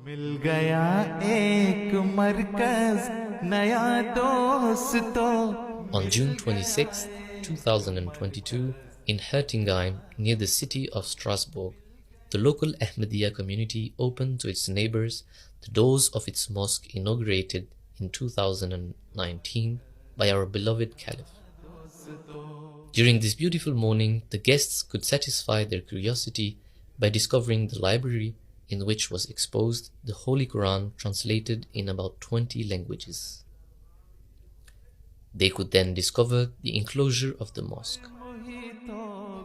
मिल गया एक मरकज नया दोस्तों. On June 26, 2022, in Hertingheim, near the city of Strasbourg, the local Ahmediyya community opened to its neighbors the doors of its mosque inaugurated in 2019 by our beloved Caliph. During this beautiful morning, the guests could satisfy their curiosity by discovering the library in which was exposed the Holy Quran translated in about 20 languages. They could then discover the enclosure of the mosque.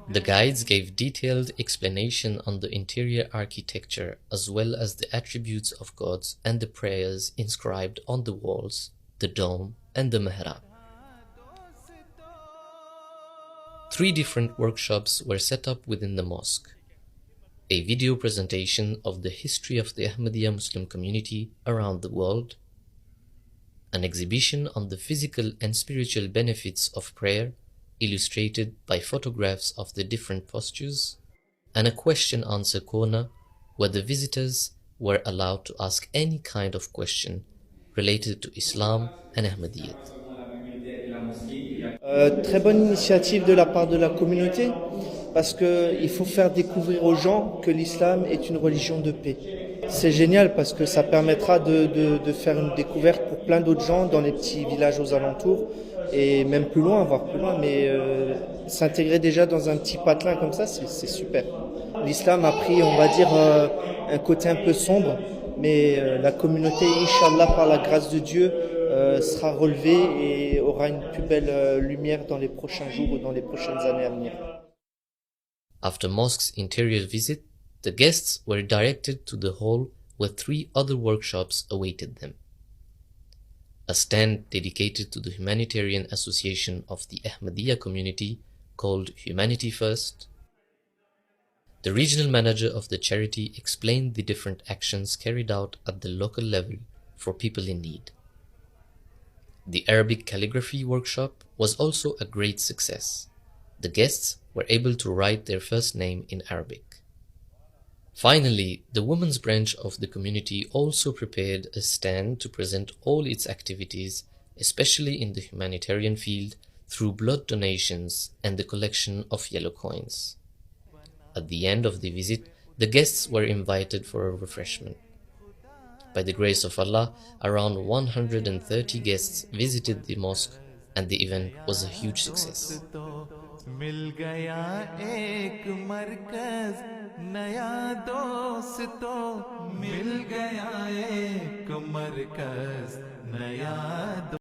The guides gave detailed explanation on the interior architecture as well as the attributes of gods and the prayers inscribed on the walls, the dome and the mihrab. 3 different workshops were set up within the mosque. A video presentation of the history of the Ahmadiyya Muslim community around the world, an exhibition on the physical and spiritual benefits of prayer illustrated by photographs of the different postures, and a question-answer corner where the visitors were allowed to ask any kind of question related to Islam and Ahmadiyyat. Très bonne initiative de la part de la communauté, parce qu'il faut faire découvrir aux gens que l'islam est une religion de paix. C'est génial parce que ça permettra de faire une découverte pour plein d'autres gens dans les petits villages aux alentours et même plus loin, voire plus loin, mais s'intégrer déjà dans un petit patelin comme ça, c'est super. L'islam a pris, on va dire, un côté un peu sombre, mais la communauté, Inch'Allah, par la grâce de Dieu, sera relevée et aura une plus belle lumière dans les prochains jours ou dans les prochaines années à venir. After mosque's interior visit, the guests were directed to the hall where 3 other workshops awaited them. A stand dedicated to the humanitarian association of the Ahmadiyya community called Humanity First. The regional manager of the charity explained the different actions carried out at the local level for people in need. The Arabic calligraphy workshop was also a great success. The guests were able to write their first name in Arabic. Finally, the women's branch of the community also prepared a stand to present all its activities, especially in the humanitarian field, through blood donations and the collection of yellow coins. At the end of the visit, the guests were invited for a refreshment. By the grace of Allah, around 130 guests visited the mosque and the event was a huge success. मिल गया एक मरकज नया दोस्तों. मिल गया एक मरकज नया